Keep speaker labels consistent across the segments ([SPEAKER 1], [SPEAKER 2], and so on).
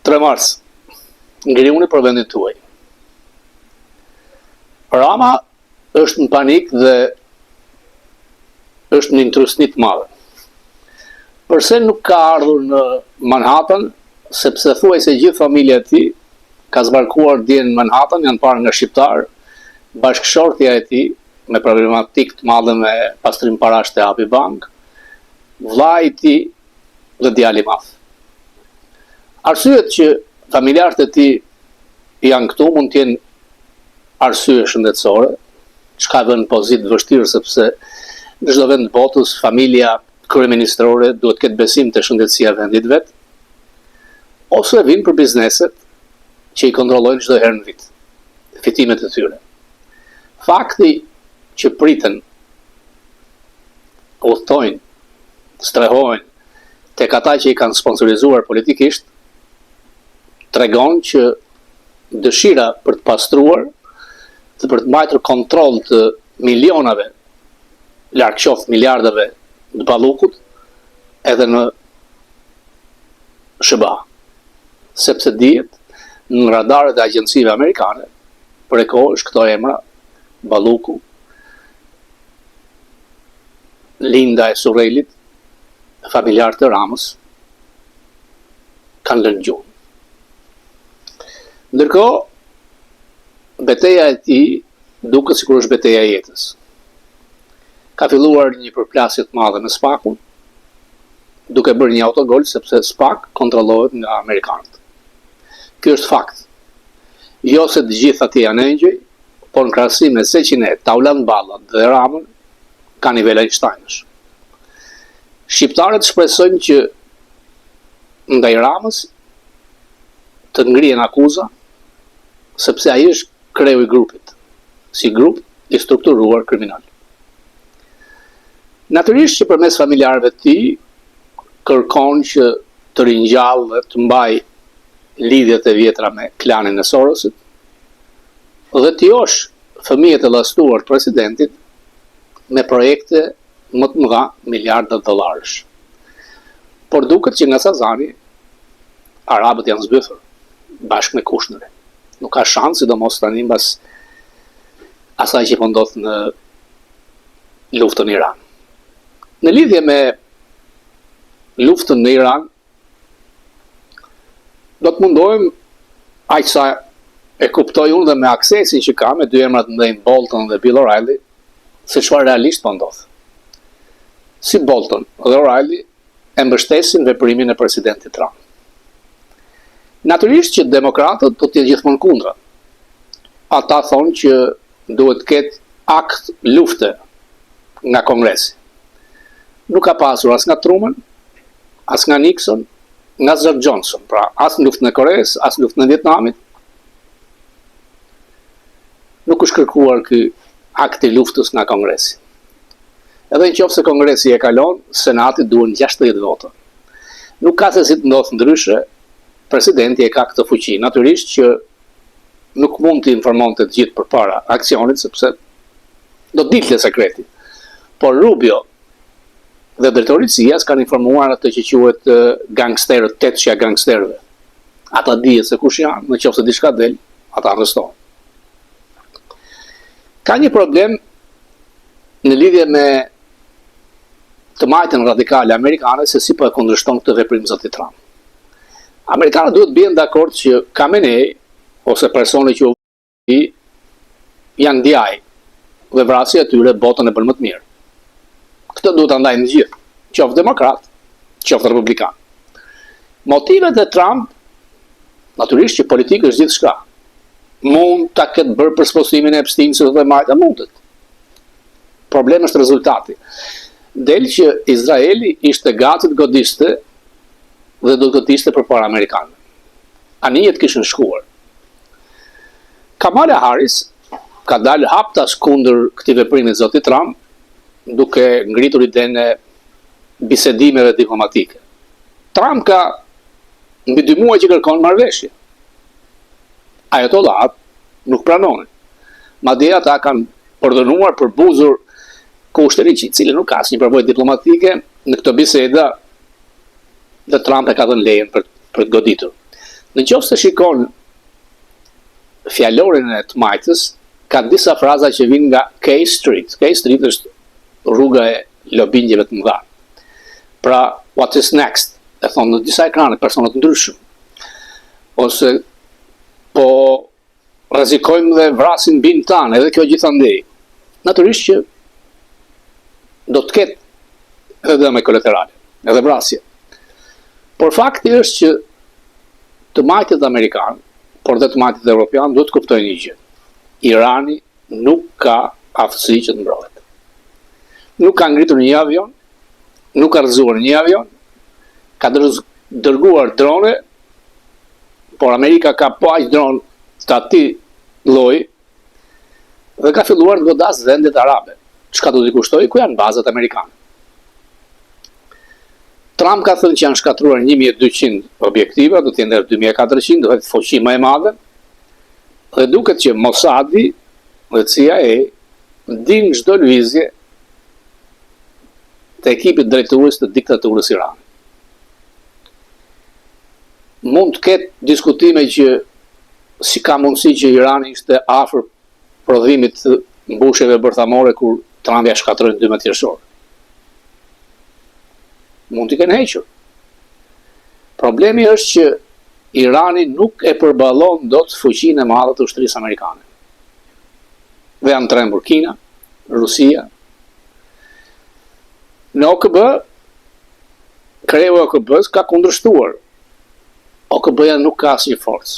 [SPEAKER 1] 3 mars, ngriuni për vendin tuaj. Rama është në panik dhe është në intrusnit madhe. Përse nuk ka ardhur në Manhattan, sepse thuaj se gjithë familja e tij ka zbarkuar dje në Manhattan, janë parë nga shqiptar, bashkëshortja e tij me problematik të madhe me pastrim parash te hapi bank, vllai i tij dhe djali i madh. Arsyet që familjarët e tij janë këtu mund të jenë arsye shëndetësore, çka vën pozitë të vështirë sepse në çdo vend të botës familja kryeministrore duhet të ketë besim te shëndetësia e vendit vet, ose vinë për bizneset që i kontrollojnë çdo herë në vit, fitimet e tyre. Fakti që priten, udhtojnë, strehojnë tek ata që i kanë sponsorizuar politikisht, tregon që dëshira për të pastruar dhe për të mbajtur kontroll të milionave, larg qoftë miliardave të ballukut, edhe në SBA. Sepse dihet në radarët e agjencive amerikane, prekohesh këto emra, balluku, Linda e Surrelit, familjarët e Ramës, kanë lënë gjuhën. Ndërkohë, betejë e tij duket sikur është betejë e jetës. Ka filluar një përplasje të madhe me SPAK-un, duke bërë një autogol sepse SPAK kontrollohet nga amerikanët. Ky është fakt. Jo se të gjithë atje janë engjëj, por në krahasim me Seqinet, Taulan Ballat dhe Ramën ka nivel Einsteinësh. Shqiptarët shpresojnë që ndaj Ramës të ngrihen akuza, sepse ai është kreu i grupit, si grup i strukturuar kriminal. Natyrisht që përmes familjarëve të tij kërkon që të ringjallë dhe të mbaj lidhjet e vjetra me klanin e Sorosit dhe të josh fëmijët e llastuar të presidentit me projekte më të mëdha miliarda dollarësh. Por duket që nga Sazani arabët janë zbythur bashkë me Kushnerin. Nuk ka shans, sidomos tani mbas asaj që po ndodh në luftën në Iran. Në lidhje me luftën në Iran, do të mundohem, aq sa e kuptoj unë dhe me aksesin që kam, me dy emrat ndajnë Bolton dhe Bill O'Reilly, se çfarë realisht po ndodh. Si Bolton dhe O'Reilly e mbështesin veprimin e presidentit Trump. Natyrisht që demokratët do të jenë gjithmonë kundra. Ata thonë që duhet të ketë akt lufte nga Kongresi. Nuk ka pasur as nga Truman, as nga Nixon, nga George Johnson, pra as në luftën e Koreas, as në luftën e Vietnamit. Nuk është kërkuar ky akt i luftës nga Kongresi. Edhe nëse Kongresi e kalon, Senati duhen 60 vota. Nuk ka se si të ndodhë ndryshe, presidenti e ka këtë fuqi. Natyrisht që nuk mund të informonte të gjithë përpara aksionit, sepse do të dilte sekreti. Por Rubio dhe drejtori i CIA kanë informuar atë që quhet gangsterët, tetëshja gangsterëve. Ata dihet se kush janë, nëse diçka del, ata arrestohen. Ka një problem në lidhje me të majtën radikale amerikane se si po e kundërshton këtë veprim zoti Trump. Amerikanët duhet bien dakord që Khamenei ose personi që janë ndjaj dhe vrasja e tyre botën e bën më të mirë. Këtë duhet ta ndajnë të gjithë, qoftë demokrat, qoftë republikan. Motivet e Trump, natyrisht që politikë është gjithçka. Mund ta ketë bërë për sposimin e Epsteinit dhe majta mundet. Problemi është rezultati. Del që Izraeli ishte gati të godiste dhe do të godiste përpara amerikanëve. Anijet kishin shkuar. Kamala Harris ka dalë haptas kundër këtij veprimi të zotit Trump, duke ngritur idenë e bisedimeve diplomatike. Trump ka mbi 2 muaj që kërkon marrëveshje. Ajatollat nuk pranonin. Madje ata kanë përdhënuar për buzur Kushnerin, i cili nuk ka asnjë përvojë diplomatike në këtë biseda, dhe Trump e ka dhënë lejen për të goditur. Në qoftë se shikon fjalorin e të majtës, ka disa fraza që vinë nga K Street. K Street është rruga e lobingjeve të mëdha. Pra, what is next? E thonë në disa ekrane, personat ndryshëm. Ose, po rrezikojmë dhe vrasin binë tanë, edhe kjo gjithandej. Natyrisht që do të ketë edhe dëme kolaterale, edhe vrasje. Por fakti është që të majtët amerikanë, por dhe të majtët evropianë, do të kuptojnë një gjë. Irani nuk ka aftësi që të mbrohet. Nuk ka ngritur një avion, nuk ka rrëzuar një avion, ka dërguar drone, por Amerika ka po aq dronë të ati lloji dhe ka filluar të godas vendet arabe. Çka do t'i kushtoj, ku janë bazat amerikane. Trump ka thënë që janë shkatruar 1200 objektiva, do t'jenë 2400, do të fuqi më e madhe. Dhe duket që Mossadi dhe CIA din çdo lëvizje të ekipit drejtues të diktaturës irane. Mund të ketë diskutime që si ka mundësi që Irani ishte afër prodhimit të mbushjeve bërthamore kur Trump ja shkatroi në 12 qershor. Mund t'i kenë hequr. Problemi është që Irani nuk e përballon dot fuqinë e madhe të ushtrisë amerikane. Dhe janë trembur Kina, Rusia. Në OKB, kreu e OKB-s ka kundërshtuar. OKB-ja nuk ka asnjë forcë.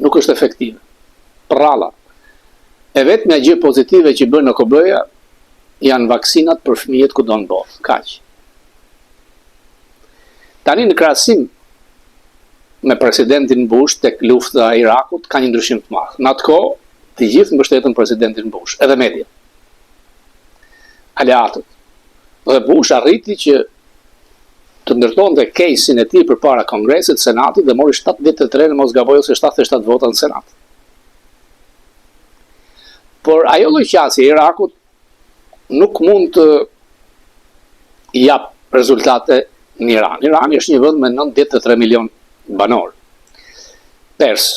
[SPEAKER 1] Nuk është efektive. Prralla. E vetmja gjë pozitive që bën OKB-ja janë vaksinat për fëmijët kudo në botë. Kaq. Tani në krahasim me presidentin Bush tek lufta e Irakut ka një ndryshim të madh. Në atë kohë, të gjithë mbështetën presidentin Bush, edhe media. Aleatët. Dhe Bush arriti që të ndërtonte kesin e tij përpara Kongresit, Senatit dhe mori 73 në mos gaboj ose 77 vota në Senat. Por ajo lloqasje e Irakut nuk mund të jap rezultate në Iran. Irani është një vend me 93 milion banor. Pers,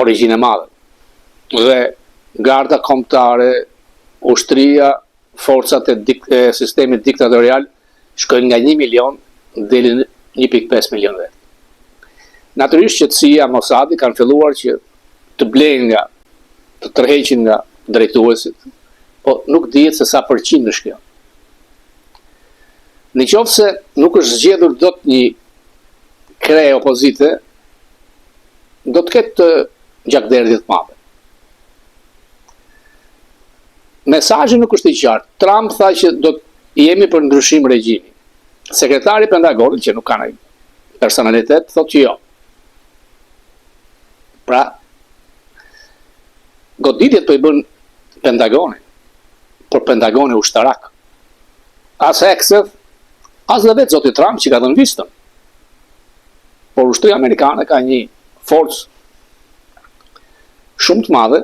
[SPEAKER 1] origjinë e madhe. Dhe garda kombëtare, ushtria, forcat e sistemit diktatorial shkojnë nga 1 milion deri në 1.5 milion vetë. Natyrisht që CIA, Mossadi kanë filluar që të blejnë të tërheqin nga drejtuesit, po nuk dihet se sa përqind është kjo. Në qoftë se nuk është zgjedhur dot një kre opozite, do të ketë gjakderdhje të madhe. Mesazhi nuk është i qartë. Trump tha që do të jemi për ndryshim regjimi. Sekretari i Pentagonit, që nuk ka ndonjë personalitet, thotë që jo. Pra, goditjet po i bën Pentagoni, por Pentagoni ushtarak. As Hegseth, as dhe vetë zoti Trump që ka dhënë vistën. Por ushtria amerikane ka një forcë shumë të madhe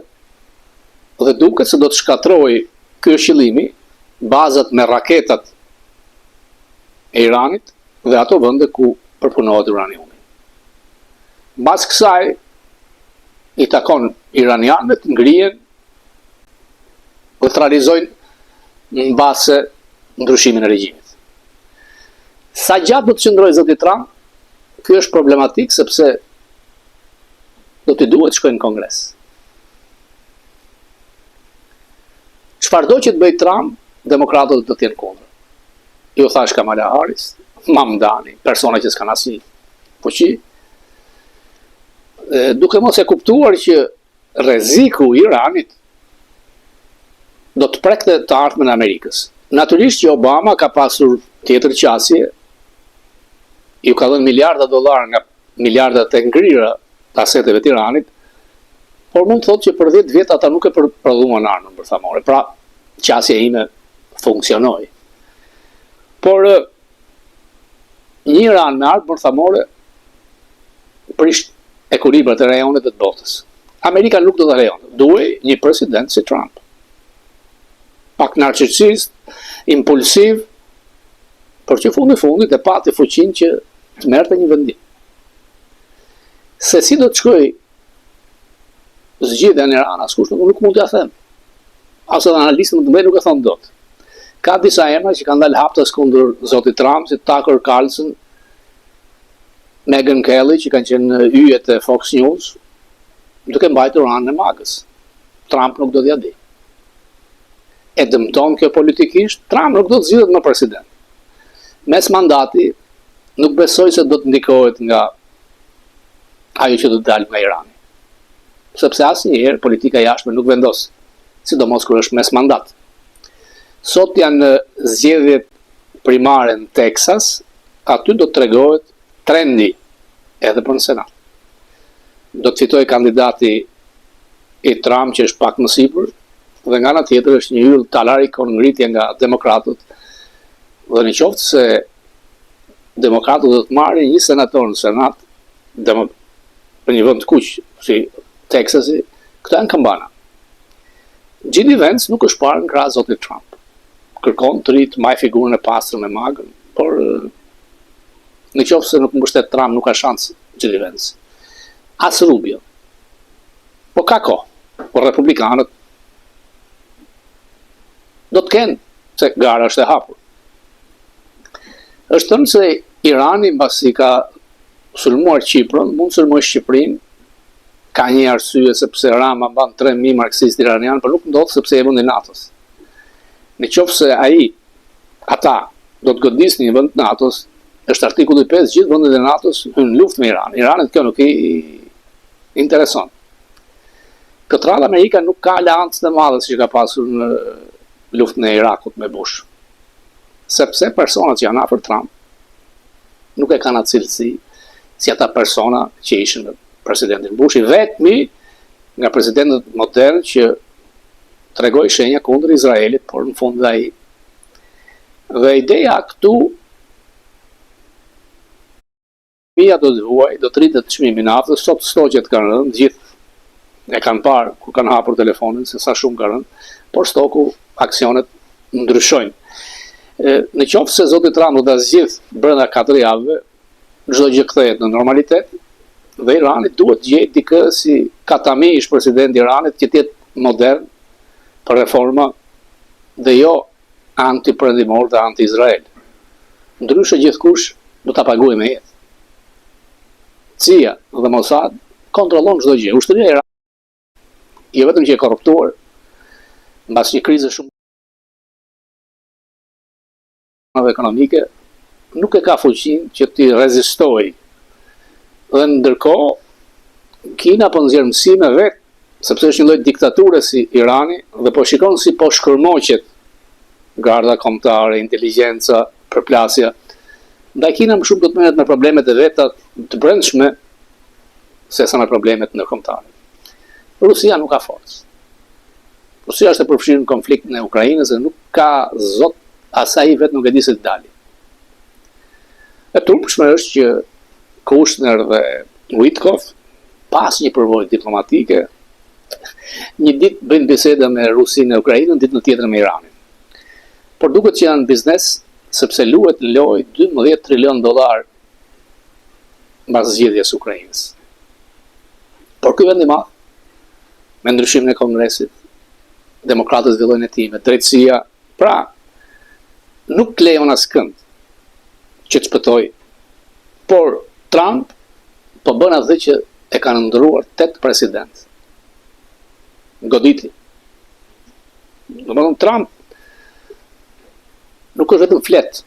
[SPEAKER 1] dhe duket se do të shkatrojë ky qëllimi bazat me raketat e Iranit dhe ato vende ku përpunohet uraniumi. Mbas kësaj i takon iranianëve të ngrihen dhe të realizojnë në base ndryshimin e regjimit. Sa gjatë do të qëndrojë zoti Trump, ky është problematik sepse do t'i duhet shkojnë në Kongres. Çfarëdo që të bëjë Trump, demokratët do të jenë kundër. Ju thash Kamala Harris, Mamdani, persona që s'kan asnjë fuqi, duke mos e kuptuar që rreziku i Iranit do të prekte të ardhmen e Amerikës. Natyrisht që Obama ka pasur tjetër qasje, ju ka dhënë miliarda dollar nga miliardat e ngrirë të aseteve të Iranit, por mund të thotë që për 10 vjet ata nuk e prodhuan armën bërthamore. Pra, qasja ime funksionoi. Por një Iran me armë bërthamore prisht ekuilibrat e rajonit të botës. Amerika nuk do të lejon. Duhej një president si Trump. Pak narcisist, impulsiv, por që fundit e pati fuqinë që të merrte një vendim. Se si do të shkoj zgjidhja në Iran, askush nuk mund t'ja them. Ose analistët më të mëdhenj nuk e thonë dot. Ka disa emra që kanë dalë haptas kundër zotit Trump, si Tucker Carlson, Megyn Kelly, që kanë qenë yjet e Fox News, duke mbajtur anën e magës. Trump nuk do t'ja di. E dëmton kjo politikisht, Trump nuk do të zgjidhet më president. Mes mandati, nuk besoj se do të ndikohet nga ajo që do të dalë nga Irani. Sepse asnjëherë politika jashtme nuk vendos, sidomos kur është mes mandat. Sot janë zgjedhjet primare në Texas, aty do të tregohet trendi edhe për në Senat. Do të fitoj kandidati i Trump që është pak më sipër, dhe nga ana tjetër është një yll talarikon ngritje nga demokratët, dhe në qoftë se demokratët do të marrin një senator në Senat, për një vend të kuq, si Texasi, këto janë kambana. J.D. Vance nuk është parë në krah zotit Trump. Kërkon të rritë maj figurën e pastër me magën, por në qoftë se nuk mbështet Trump, nuk ka shans J.D. Vance. As Rubio. Po ka kohë, por republikanët do të kenë, se gara është e hapur. Është thënë se Irani, mbasi ka sulmuar Qiprën, mund të sulmojë Shqipërinë, ka një arsye sepse Rama mban 3.000 marksistë iranianë, por nuk ndodh sepse e vendi NATO-s. Në qoftë se ata do të godisnin një vend të NATO-s, është artikulli 5, gjithë vendet e NATO-s hyn në luftë me Iranin. Iranit kjo nuk i intereson. Këtë radhë Amerika nuk ka aleancë të madhe si që ka pasur në luftën e Irakut me Bush. Sepse personat që janë afër Trump nuk e kanë atë cilësi si ata persona që ishin në presidentin Bush, i vetmi nga presidentët modern që tregoi shenja kundër Izraelit, por në fund dhe ai. Dhe ideja këtu, mia do të vuaj, do të rritet çmimi i naftës, sot stoqet kanë rënë, gjithë e kanë parë kur kanë hapur telefonin se sa shumë ka rënë, por stoku aksionet ndryshojnë. Në qoftë se zoti Trump do ta zgjidh brenda 4 javëve, çdo gjë kthehet në normalitet, dhe Irani duhet gjejë dikë si Katami, ish presidenti i Iranit, që të jetë modern për reforma dhe jo anti-perëndimor dhe anti-Izrael. Ndryshe gjithkush do ta paguajë me jetë. CIA dhe Mossad kontrollon çdo gjë. Ushtria e Iranit jo vetëm që e korruptuar, mbas një krize shumë ekonomike, nuk e ka fuqinë që t'i rezistojë. Dhe ndërkohë, Kina po nxjerr mësime vetë, sepse është një lloj diktature si Irani, dhe po shikon si po shkërmoqet garda kombëtare, inteligjenca, përplasja. Ndaj Kina më shumë do të merret me problemet e veta të brendshme sesa me problemet ndërkombëtare. Rusia nuk ka forcë. Rusia është e përfshirë në konfliktin e Ukrainës dhe nuk ka zot, asaj vetë nuk e di se të dali. E turpshme është që Kushner dhe Witkoff, pas një përvojë diplomatike, një ditë bëjnë biseda me Rusinë e Ukrainën, ditën tjetër me Iranin. Por duket që janë biznes, sepse luhet në lojë $12 trilion mbas zgjedhjes së Ukrainës. Por ky vend i madh, me ndryshimin e Kongresit, demokratët zhvillojnë hetime, drejtësia, pra nuk lejon askënd që të shpëtoj, por Trump po bën atë që e kanë ndëruar 8 president. Goditi. Domethënë Trump nuk është vetëm flet.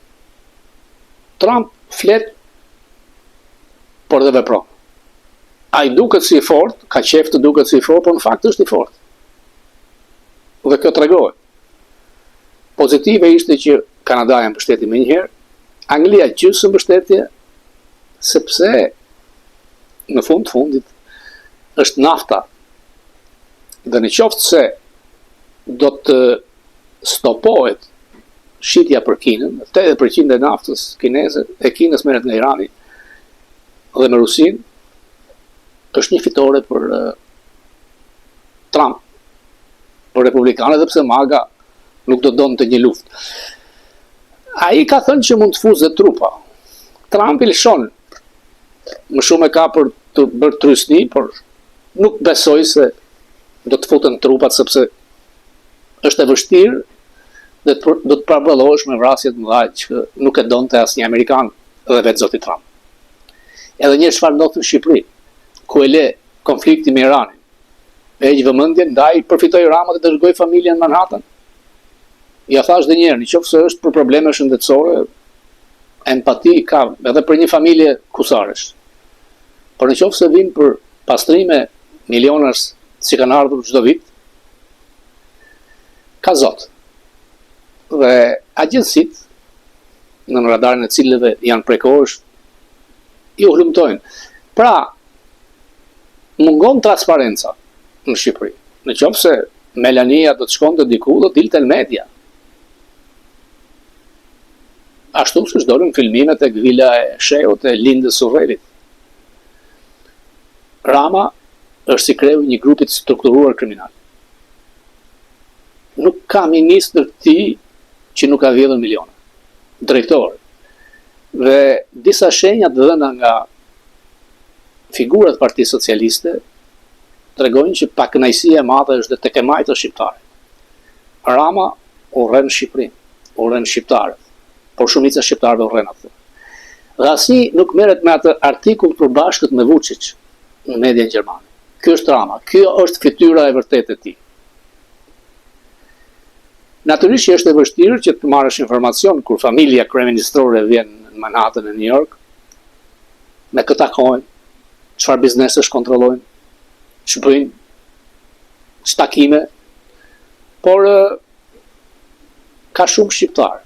[SPEAKER 1] Trump flet, por dhe vepron. Ai duket si i fortë, ka qejf të duket si i fortë, por në fakt është i fortë. Dhe kjo tregohet. Pozitive ishte që Kanada e mbështeti më njëherë, Anglia gjysmë mbështetje, sepse në fund të fundit është nafta. Dhe në qoftë se do të stopohet shitja për Kinën, 80% e naftës kineze e Kinës merret nga Irani dhe me Rusinë, është një fitore për Trump, për republikanët, dhe pse MAGA nuk do donte një luftë. Ai ka thënë që mund të fuzë trupa. Trump i lëshon, më shumë e ka për të bërë trysni, por nuk besoj se do të futen trupat, sepse është e vështirë dhe do të përballëohesh me vrasjet mëdha që nuk e donte asnjë Amerikan dhe vetë zoti Trump. Edhe një çfarë ndodh në Shqipëri, ku e le konflikti me Iranin, me heq vëmendjen, ndaj përfitoi Rama dhe dërgoi familjen në Manhattan. Ja thash edhe një herë, nëse është për probleme shëndetësore, empati ka edhe për një familje kusaresh. Por nëse vin për pastrime milionësh që kanë ardhur çdo vit, ka zot. Dhe agjensit, në radarin e cilëve janë prekohesh, ju hulumtojnë. Pra, mungon transparenca në Shqipëri. Nëse Melania do të shkonte diku, do të dilte në media. Ashtu siç dolën filmimet e Vila e Sheut e lindës së Urrëlit. Rama është si kreu një grupi të strukturuar kriminal. Nuk ka ministër ti që nuk ka vjedhur miliona. Drejtor. Dhe disa shenja të dhëna nga figurat e Partisë Socialiste tregojnë që pakënaqësia e madhe është tek e majtë shqiptare. Rama urren Shqipërinë, urren shqiptarët, por shumica e shqiptarëve urren atë. Dhe asnjë nuk merret me atë artikull përbashkët me Vučić në media gjermane. Ky është Rama, kjo është fytyra e vërtetë e tij. Natyrisht që është e vështirë që të marrësh informacion kur familja kryeministrore vjen në Manhattan në New York, me këta takojnë, çfarë biznesesh kontrollojnë, ç'bëjnë, takime, por ka shumë shqiptarë,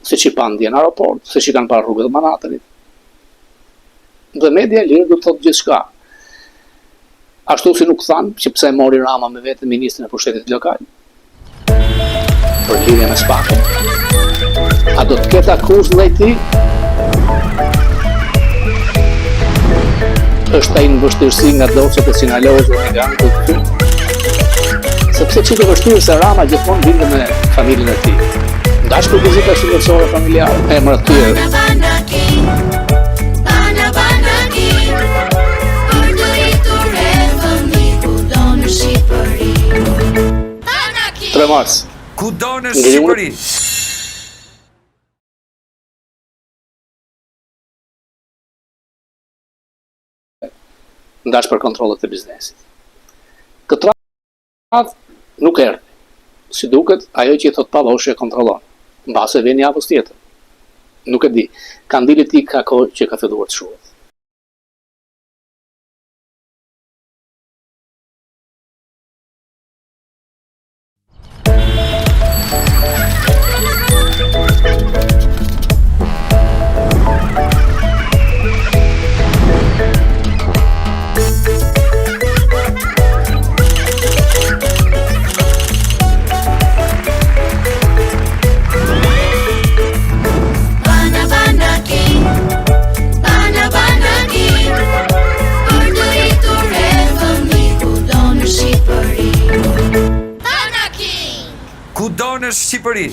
[SPEAKER 1] se që pa ndjen aeroport, se që kanë parë rrugët e Manhattanit. Dhe media lirë do të thotë gjithçka. Ashtu si nuk thanë që pse mori Rama me vete ministrin e pushtetit lokal. Për lidhje me Spakun. A do të ketë akuzë ndaj tij? Është ai në vështirësi nga docet e sinalozë e nga të këtu. Sepse që të vështirë se Rama gjithmonë vinte me familjen e tij. Ndash për vizita shëndetësore familjare, emra të tyre. Mars.
[SPEAKER 2] Kudo në Shqipëri.
[SPEAKER 1] Ndash për kontrollet e biznesit. Këtë radhë nuk erdhi. Si duket, ajo që i thot Pavoshi e kontrollon. Mbase vjen javës tjetër. Nuk e di. Kandili i tij ka kohë që ka filluar të shuhet.
[SPEAKER 2] Kudo në Shqipëri.